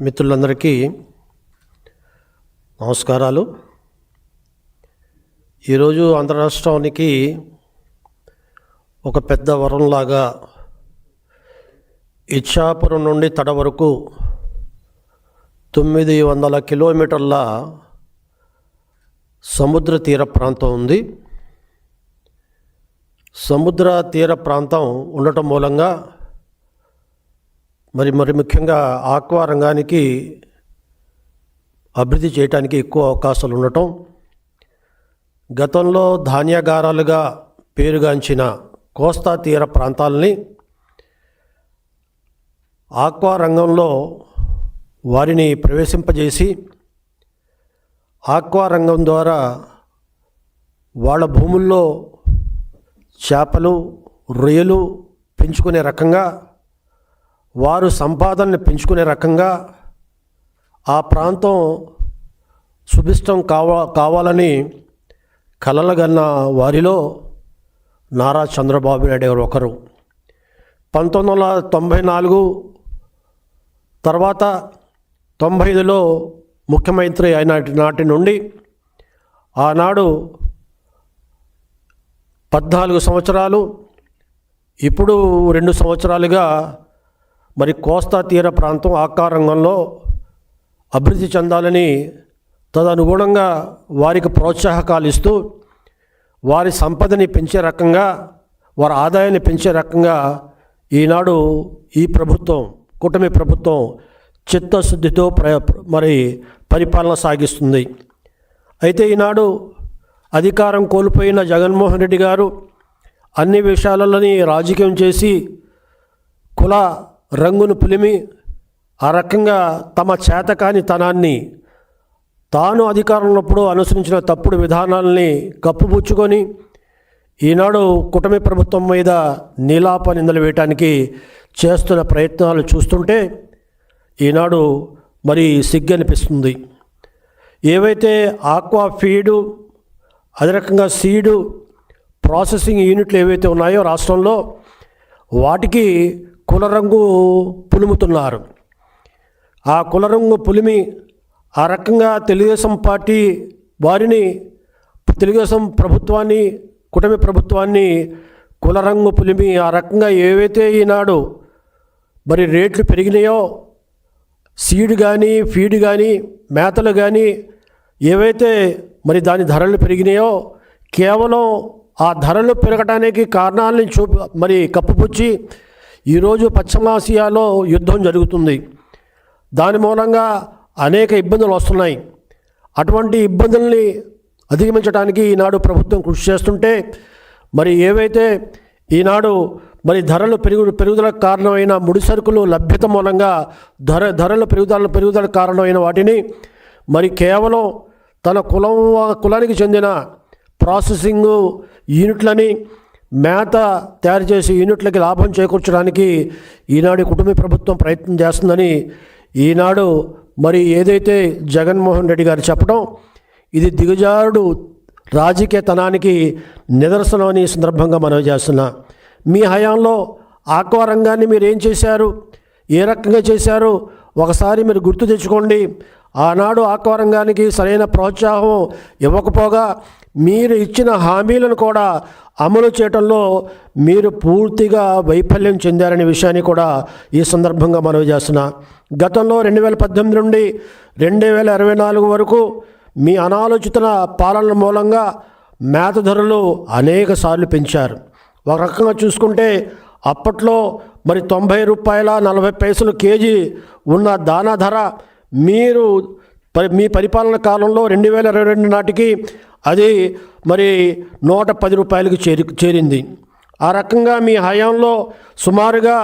మిత్రులందరికీ నమస్కారాలు. ఈరోజు ఆంధ్ర రాష్ట్రానికి ఒక పెద్ద వరంలాగా ఇచ్చాపురం నుండి తడ వరకు 900 కిలోమీటర్ల సముద్ర తీర ప్రాంతం ఉంది. సముద్ర తీర ప్రాంతం ఉండటం మూలంగా మరి ముఖ్యంగా ఆక్వా రంగానికి అభివృద్ధి చేయడానికి ఎక్కువ అవకాశాలు ఉండటం, గతంలో ధాన్యాగారాలుగా పేరుగాంచిన కోస్తా తీర ప్రాంతాలని ఆక్వా రంగంలో వారిని ప్రవేశింపజేసి ఆక్వా రంగం ద్వారా వాళ్ళ భూముల్లో చేపలు రొయ్యలు పెంచుకునే రకంగా, వారు సంపాదనని పెంచుకునే రకంగా ఆ ప్రాంతం సుభిష్టం కావాలని కలలుగన్న వారిలో నారా చంద్రబాబు నాయుడు గారు ఒకరు. 1994 తర్వాత 95లో ముఖ్యమంత్రి అయిన నాటి నుండి ఆనాడు 14 సంవత్సరాలు, ఇప్పుడు 2 సంవత్సరాలుగా మరి కోస్తా తీర ప్రాంతం ఆక్వా రంగంలో అభివృద్ధి చెందాలని తదనుగుణంగా వారికి ప్రోత్సాహకాలు ఇస్తూ వారి సంపదని పెంచే రకంగా, వారి ఆదాయాన్ని పెంచే రకంగా ఈనాడు ఈ ప్రభుత్వం, కూటమి ప్రభుత్వం చిత్తశుద్ధితో మరి పరిపాలన సాగిస్తుంది. అయితే ఈనాడు అధికారం కోల్పోయిన జగన్మోహన్ రెడ్డి గారు అన్ని విషయాలని రాజకీయం చేసి కుల రంగును పులిమి ఆ రకంగా తమ చేతకానితనాన్ని, తాను అధికారంలో ఉన్నప్పుడు అనుసరించిన తప్పుడు విధానాలని కప్పుపుచ్చుకొని ఈనాడు కూటమి ప్రభుత్వం మీద నీలాప నిందలు వేయటానికి చేస్తున్న ప్రయత్నాలు చూస్తుంటే ఈనాడు మరి సిగ్గనిపిస్తుంది. ఏవైతే ఆక్వా ఫీడు, అదే రకంగా సీడు ప్రాసెసింగ్ యూనిట్లు ఏవైతే ఉన్నాయో రాష్ట్రంలో, వాటికి కులరంగు పులుముతున్నారు. ఆ కులరంగు పులిమి ఆ రకంగా తెలుగుదేశం పార్టీ వారిని, తెలుగుదేశం ప్రభుత్వాన్ని, కూటమి ప్రభుత్వాన్ని కులరంగు పులిమి ఆ రకంగా ఏవైతే ఈనాడు మరి రేట్లు పెరిగినాయో, సీడ్ కానీ ఫీడ్ కానీ మేతలు కానీ ఏవైతే మరి దాని ధరలు పెరిగినాయో, కేవలం ఆ ధరలు పెరగడానికి కారణాలని మరి కప్పుపుచ్చి ఈరోజు పశ్చిమాసియాలో యుద్ధం జరుగుతుంది. దాని మూలంగా అనేక ఇబ్బందులు వస్తున్నాయి. అటువంటి ఇబ్బందుల్ని అధిగమించడానికి ఈనాడు ప్రభుత్వం కృషి చేస్తుంటే, మరి ఏవైతే ఈనాడు మరి ధరలు పెరుగుదలకు కారణమైన ముడి సరుకులు లభ్యత మూలంగా ధరల పెరుగుదలకు కారణమైన వాటిని మరి కేవలం తన కులానికి చెందిన ప్రాసెసింగ్ యూనిట్లని, మేత తయారు చేసే యూనిట్లకి లాభం చేకూర్చడానికి ఈనాడు కుటుంబ ప్రభుత్వం ప్రయత్నం చేస్తుందని ఈనాడు మరి ఏదైతే జగన్మోహన్ రెడ్డి గారు చెప్పడం, ఇది దిగజారుడు రాజకీయతనానికి నిదర్శనం అని ఈ సందర్భంగా మనవి చేస్తున్నా. మీ హయాంలో ఆక్వా రంగాన్ని మీరు ఏం చేశారు, ఏ రకంగా చేశారు ఒకసారి మీరు గుర్తు తెచ్చుకోండి. ఆనాడు ఆక్వా రంగానికి సరైన ప్రోత్సాహం ఇవ్వకపోగా మీరు ఇచ్చిన హామీలను కూడా అమలు చేయడంలో మీరు పూర్తిగా వైఫల్యం చెందారనే విషయాన్ని కూడా ఈ సందర్భంగా మనవి చేస్తున్నా. గతంలో 2018 నుండి 2024 వరకు మీ అనాలోచిత పాలన మూలంగా మేత ధరలు అనేక సార్లు పెంచారు. ఒక రకంగా చూసుకుంటే అప్పట్లో మరి ₹90.40 కేజీ ఉన్న దానా ధర మీరు మీ పరిపాలన కాలంలో 2022 నాటికి అది మరి ₹110కి చేరింది. ఆ రకంగా మీ హయాంలో సుమారుగా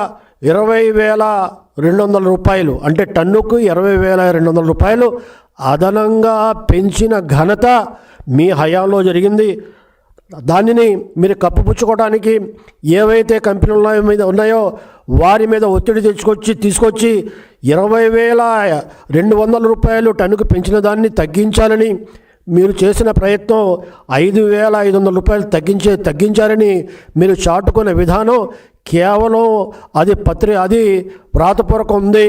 ₹20,200 అంటే టన్నుకు ₹20,200 అదనంగా పెంచిన ఘనత మీ హయాంలో జరిగింది. దానిని మీరు కప్పుపుచ్చుకోవడానికి ఏవైతే కంపెనీల మీద ఉన్నాయో వారి మీద ఒత్తిడి తీసుకొచ్చి ₹20,200 టన్నుకు పెంచిన దాన్ని తగ్గించాలని మీరు చేసిన ప్రయత్నం ₹5,500 తగ్గించారని మీరు చాటుకునే విధానం కేవలం అది వ్రాతపూర్వకం ఉంది.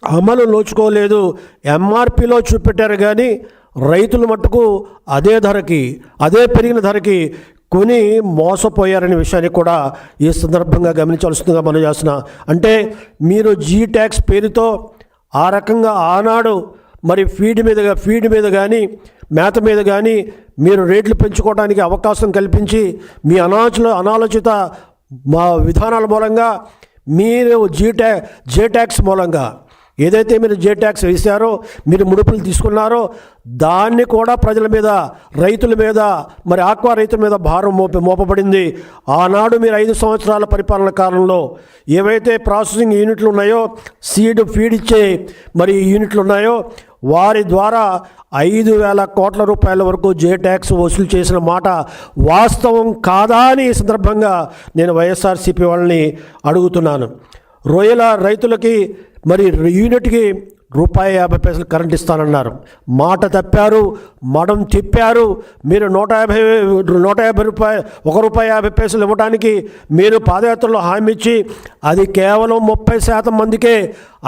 అమలు నోచుకోలేదు. ఎంఆర్పిలో చూపెట్టారు కానీ రైతులు మట్టుకు అదే ధరకి, అదే పెరిగిన ధరకి కొని మోసపోయారనే విషయాన్ని కూడా ఈ సందర్భంగా గమనించాల్సిందిగా మనం చేస్తున్నా. అంటే మీరు జీ ట్యాక్స్ పేరుతో ఆ రకంగా ఆనాడు మరి ఫీడ్ మీద కానీ మేత మీద కానీ మీరు రేట్లు పెంచుకోవడానికి అవకాశం కల్పించి మీ అనాలోచిత మా విధానాల మూలంగా మీరు జే ట్యాక్స్ మూలంగా ఏదైతే మీరు జే ట్యాక్స్ వేశారో, మీరు ముడుపులు తీసుకున్నారో దాన్ని కూడా ప్రజల మీద, రైతుల మీద, మరి ఆక్వా రైతుల మీద భారం మోపబడింది. ఆనాడు మీరు 5 సంవత్సరాల పరిపాలన కాలంలో ఏవైతే ప్రాసెసింగ్ యూనిట్లు ఉన్నాయో, ఫీడ్ ఇచ్చే మరి యూనిట్లు ఉన్నాయో వారి ద్వారా 5,000 కోట్ల రూపాయల వరకు జే ట్యాక్స్ వసూలు చేసిన మాట వాస్తవం కాదా అని ఈ సందర్భంగా నేను వైఎస్ఆర్సీపీ వాళ్ళని అడుగుతున్నాను. రొయ్యల రైతులకి మరి యూనిట్కి ₹1.50 కరెంట్ ఇస్తానన్నారు. మాట తప్పారు, మడం తిప్పారు. మీరు 150 రూపాయలు, ₹1.50 ఇవ్వడానికి మీరు పాదయాత్రలో హామీ ఇచ్చి అది కేవలం 30% మందికే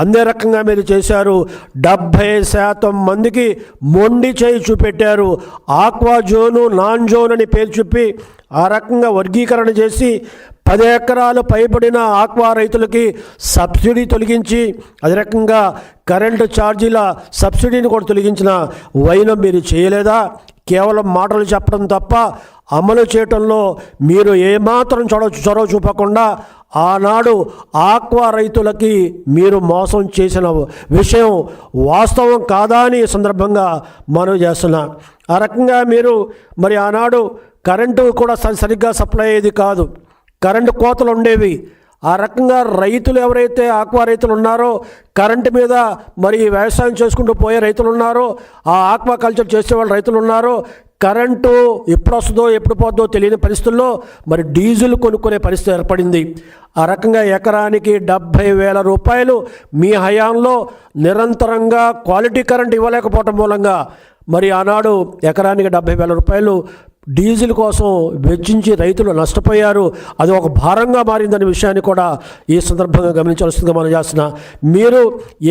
అందే రకంగా మీరు చేశారు. 70% మందికి మొండి చేయి చూపెట్టారు. ఆక్వా జోను, నాన్ జోన్ అని పేరు చెప్పి ఆ రకంగా వర్గీకరణ చేసి 10 ఎకరాలు పైబడిన ఆక్వా రైతులకి సబ్సిడీ తొలగించి అదే రకంగా కరెంటు ఛార్జీల సబ్సిడీని కూడా తొలగించిన వైనం మీరు చేయలేదా? కేవలం మాటలు చెప్పడం తప్ప అమలు చేయటంలో మీరు ఏమాత్రం చొరవ చూపకుండా ఆనాడు ఆక్వా రైతులకి మీరు మోసం చేసిన విషయం వాస్తవం కాదా అని సందర్భంగా మనవి చేస్తున్నా. ఆ రకంగా మీరు మరి ఆనాడు కరెంటు కూడా సరిగ్గా సప్లై అయ్యేది కాదు, కరెంటు కోతలు ఉండేవి. ఆ రకంగా రైతులు ఎవరైతే ఆక్వా రైతులు ఉన్నారో, కరెంటు మీద మరి వ్యవసాయం చేసుకుంటూ పోయే రైతులు ఉన్నారో, ఆ ఆక్వా కల్చర్ చేసేవాళ్ళు రైతులు ఉన్నారో, కరెంటు ఎప్పుడు వస్తుందో ఎప్పుడు పోతుందో తెలియని పరిస్థితుల్లో మరి డీజిల్ కొనుక్కునే పరిస్థితి ఏర్పడింది. ఆ రకంగా ఎకరానికి 70,000 రూపాయలు మీ హయాంలో నిరంతరంగా క్వాలిటీ కరెంట్ ఇవ్వలేకపోవటం మూలంగా మరి ఆనాడు ఎకరానికి 70,000 రూపాయలు డీజిల్ కోసం వెచ్చించి రైతులు నష్టపోయారు. అది ఒక భారంగా మారిందనే విషయాన్ని కూడా ఈ సందర్భంగా గమనించాల్సిందిగా మనం చేస్తున్నా. మీరు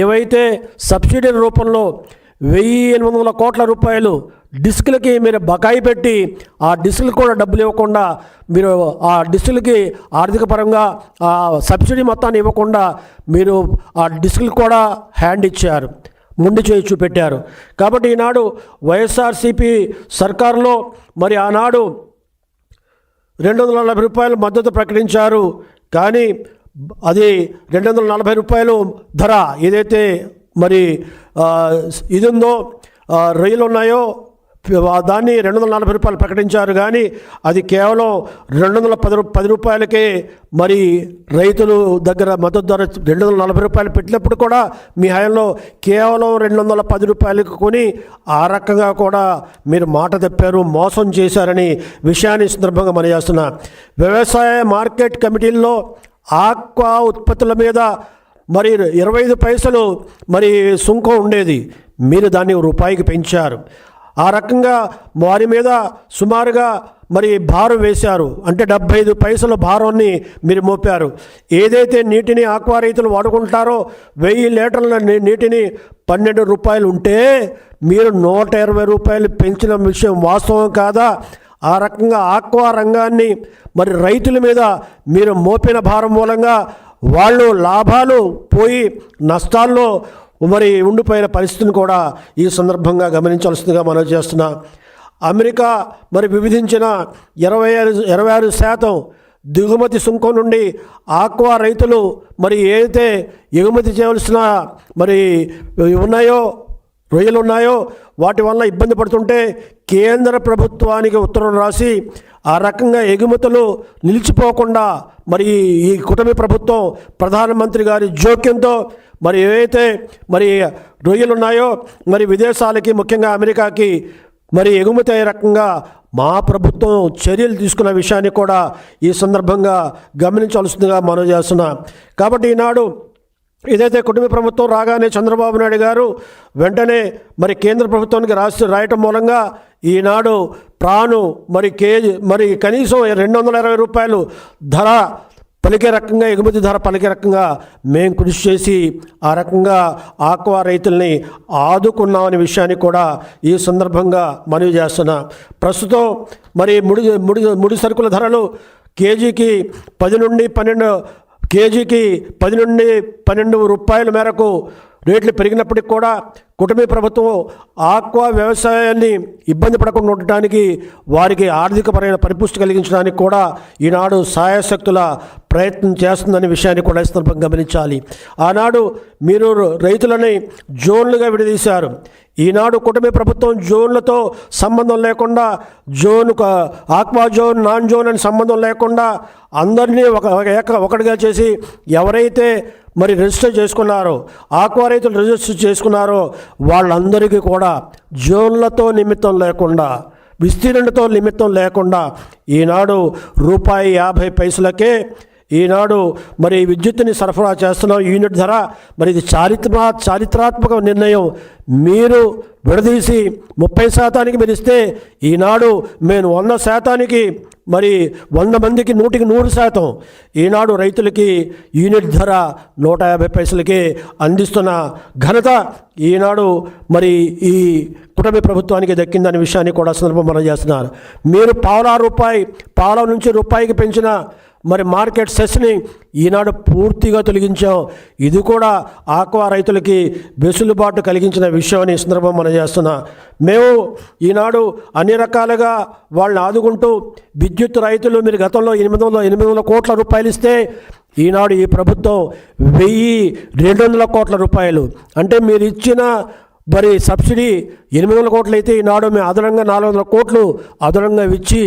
ఏవైతే సబ్సిడీ రూపంలో 1,800 కోట్ల రూపాయలు డిస్కులకి మీరు బకాయి పెట్టి ఆ డిస్కులు కూడా డబ్బులు ఇవ్వకుండా మీరు ఆ డిస్కులకి ఆర్థిక పరంగా ఆ సబ్సిడీ మొత్తాన్ని ఇవ్వకుండా మీరు ఆ డిస్కులు కూడా హ్యాండ్ ఇచ్చారు, ముందు చేయి చూపెట్టారు. కాబట్టి ఈనాడు వైఎస్ఆర్సీపీ సర్కారులో మరి ఆనాడు 240 రూపాయలు మద్దతు ప్రకటించారు. కానీ అది 240 రూపాయలు ధర ఏదైతే మరి ఇది ఉందో, రొయ్యలు ఉన్నాయో దాన్ని 240 రూపాయలు ప్రకటించారు. కానీ అది కేవలం 210 రూపాయలకే మరి రైతులు దగ్గర మద్దతు ధర 240 రూపాయలు పెట్టినప్పుడు కూడా మీ హయాంలో కేవలం 210 రూపాయలకు కొని ఆ రకంగా కూడా మీరు మాట తప్పారు, మోసం చేశారని విషయాన్ని సందర్భంగా మనం చేస్తున్నా. వ్యవసాయ మార్కెట్ కమిటీల్లో ఆక్వా ఉత్పత్తుల మీద మరి 25 పైసలు మరి సుంకం ఉండేది, మీరు దాన్ని ₹1కి పెంచారు. ఆ రకంగా వారి మీద సుమారుగా మరి భారం వేశారు. అంటే 75 పైసల భారాన్ని మీరు మోపారు. ఏదైతే నీటిని ఆక్వా రైతులు వాడుకుంటారో 1000 లీటర్ల నీటిని 12 రూపాయలు ఉంటే మీరు 120 రూపాయలు పెంచిన విషయం వాస్తవం కాదా? ఆ రకంగా ఆక్వా రంగాన్ని మరి రైతుల మీద మీరు మోపిన భారం మూలంగా వాళ్ళు లాభాలు పోయి నష్టాల్లో మరి ఉండిపోయిన పరిస్థితిని కూడా ఈ సందర్భంగా గమనించాల్సిందిగా మనం చేస్తున్నా. అమెరికా మరి విధించిన 26% దిగుమతి సుంకం నుండి ఆక్వా రైతులు మరి ఏదైతే ఎగుమతి చేయవలసిన మరి ఉన్నాయో, రొయ్యలు ఉన్నాయో వాటి వల్ల ఇబ్బంది పడుతుంటే కేంద్ర ప్రభుత్వానికి ఉత్తరం రాసి ఆ రకంగా ఎగుమతులు నిలిచిపోకుండా మరి ఈ కూటమి ప్రభుత్వం ప్రధానమంత్రి గారి జోక్యంతో మరి ఏవైతే మరి రొయ్యలు ఉన్నాయో మరి విదేశాలకి, ముఖ్యంగా అమెరికాకి మరి ఎగుమతి అయ్యే రకంగా మా ప్రభుత్వం చర్యలు తీసుకున్న విషయాన్ని కూడా ఈ సందర్భంగా గమనించాల్సిందిగా మనం చేస్తున్నాం. కాబట్టి ఈనాడు ఏదైతే కుటుంబ ప్రభుత్వం రాగానే చంద్రబాబు నాయుడు గారు వెంటనే మరి కేంద్ర ప్రభుత్వానికి రాయటం మూలంగా ఈనాడు ప్రాను మరి కనీసం 220 రూపాయలు ధర పలికే రకంగా, ఎగుమతి ధర పలికే రకంగా మేము కృషి చేసి ఆ రకంగా ఆక్వా రైతుల్ని ఆదుకున్నామనే విషయాన్ని కూడా ఈ సందర్భంగా మనవి చేస్తున్నా. ప్రస్తుతం మరి ముడి సరుకుల ధరలు కేజీకి 10 నుండి 12 రూపాయల మేరకు రేట్లు పెరిగినప్పటికీ కూడా కూటమి ప్రభుత్వం ఆక్వా వ్యవసాయాన్ని ఇబ్బంది పడకుండా ఉండటానికి, వారికి ఆర్థికపరమైన పరిపుష్టి కలిగించడానికి కూడా ఈనాడు సాయశక్తుల ప్రయత్నం చేస్తుందనే విషయాన్ని కూడా ఈ సందర్భంగా గమనించాలి. ఆనాడు మీరు రైతులని జోన్లుగా విడదీశారు. ఈనాడు కూటమి ప్రభుత్వం జోన్లతో సంబంధం లేకుండా, ఆక్వా జోన్, నాన్ జోన్ అని సంబంధం లేకుండా అందరినీ ఒకటిగా చేసి ఎవరైతే మరి రిజిస్టర్ చేసుకున్నారో, ఆక్వా రైతులు రిజిస్టర్ చేసుకున్నారో వాళ్ళందరికీ కూడా జోన్లతో నిమిత్తం లేకుండా, విస్తీర్ణతో నిమిత్తం లేకుండా ఈనాడు ₹50 ఈనాడు మరి విద్యుత్తుని సరఫరా చేస్తున్నాం. యూనిట్ ధర మరి ఇది చారిత్రాత్మక నిర్ణయం. మీరు విడదీసి 30% మీరు ఇస్తే ఈనాడు మేము 100% మరి 100 మందికి 100% ఈనాడు రైతులకి యూనిట్ ధర ₹150 అందిస్తున్న ఘనత ఈనాడు మరి ఈ కూటమి ప్రభుత్వానికి దక్కిందనే విషయాన్ని కూడా సందర్భం మనం చేస్తున్నారు. మీరు పావుల నుంచి రూపాయికి పెంచిన మరి మార్కెట్ సెస్ని ఈనాడు పూర్తిగా తొలగించాం. ఇది కూడా ఆక్వా రైతులకి వెసులుబాటు కలిగించిన విషయాన్ని ఈ సందర్భం మనం చేస్తున్నా. మేము ఈనాడు అన్ని రకాలుగా వాళ్ళని ఆదుకుంటూ విద్యుత్ రైతులు మీరు గతంలో 800 కోట్ల రూపాయలు ఇస్తే ఈనాడు ఈ ప్రభుత్వం 1200 కోట్ల రూపాయలు, అంటే మీరు ఇచ్చిన మరి సబ్సిడీ 800 కోట్లు అయితే ఈనాడు మేము అదనంగా 400 కోట్లు అదనంగా ఇచ్చి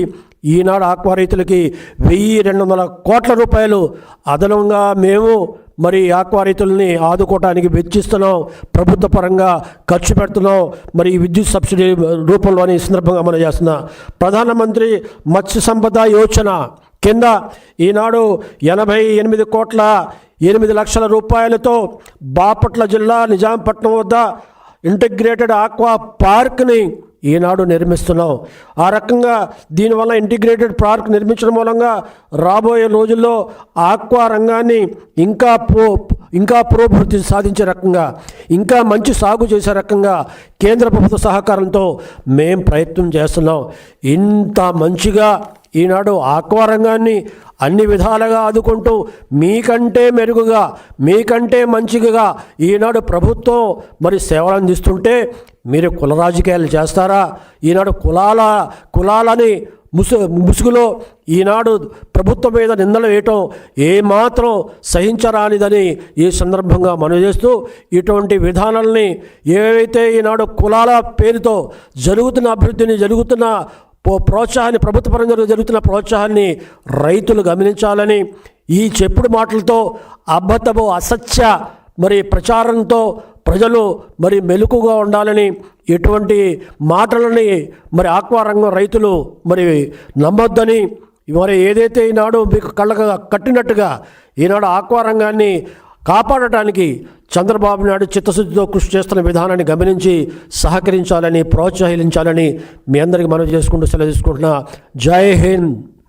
ఈనాడు ఆక్వా రైతులకి 1200 కోట్ల రూపాయలు అదనంగా మేము మరి ఆక్వా రైతుల్ని ఆదుకోవటానికి వెచ్చిస్తున్నాం. ప్రభుత్వ పరంగా ఖర్చు పెడుతున్నాం. మరి విద్యుత్ సబ్సిడీ రూపంలోని సందర్భంగా మనం చేస్తున్నాం. ప్రధానమంత్రి మత్స్య సంపద యోజన కింద ఈనాడు 88 లక్షల రూపాయలతో బాపట్ల జిల్లా నిజాంపట్నం వద్ద ఇంటిగ్రేటెడ్ ఆక్వా పార్క్ని ఈనాడు నిర్మిస్తున్నాం. ఆ రకంగా దీనివల్ల ఇంటిగ్రేటెడ్ పార్క్ నిర్మించడం మూలంగా రాబోయే రోజుల్లో ఆక్వా రంగాన్ని ఇంకా పురోభివృద్ధి సాధించే రకంగా, ఇంకా మంచి సాగు చేసే రకంగా కేంద్ర ప్రభుత్వ సహకారంతో మేం ప్రయత్నం చేస్తున్నాం. ఇంత మంచిగా ఈనాడు ఆక్వా రంగాన్ని అన్ని విధాలుగా ఆదుకుంటూ మీకంటే మెరుగుగా, మీకంటే మంచిగా ఈనాడు ప్రభుత్వం మరి సేవలు అందిస్తుంటే మీరు కుల రాజకీయాలు చేస్తారా? ఈనాడు కులాలని ముసుగులో ఈనాడు ప్రభుత్వం మీద నిందలు వేయటం ఏమాత్రం సహించరానిదని ఈ సందర్భంగా మనవి చేస్తూ, ఇటువంటి విధానాలని ఏవైతే ఈనాడు కులాల పేరుతో జరుగుతున్న అభివృద్ధిని, జరుగుతున్న ప్రోత్సాహాన్ని, ప్రభుత్వ పరంగా జరుగుతున్న ప్రోత్సాహాన్ని రైతులు గమనించాలని, ఈ చెప్పుడు మాటలతో అబద్ధపు అసత్య మరి ప్రచారంతో ప్రజలు మరి మెలకుగా ఉండాలని, ఎటువంటి మాటలని మరి ఆక్వా రంగం రైతులు మరి నమ్మొద్దని, మరి ఏదైతే ఈనాడు మీకు కళ్ళకు కట్టినట్టుగా ఈనాడు ఆక్వా రంగాన్ని కాపాడటానికి చంద్రబాబు నాయుడు చిత్తశుద్ధితో కృషి చేస్తున్న విధానాన్ని గమనించి సహకరించాలని, ప్రోత్సహించాలని మీ అందరికీ మనవి చేసుకుంటూ సెలవు తీసుకుంటున్నా. జై హింద్.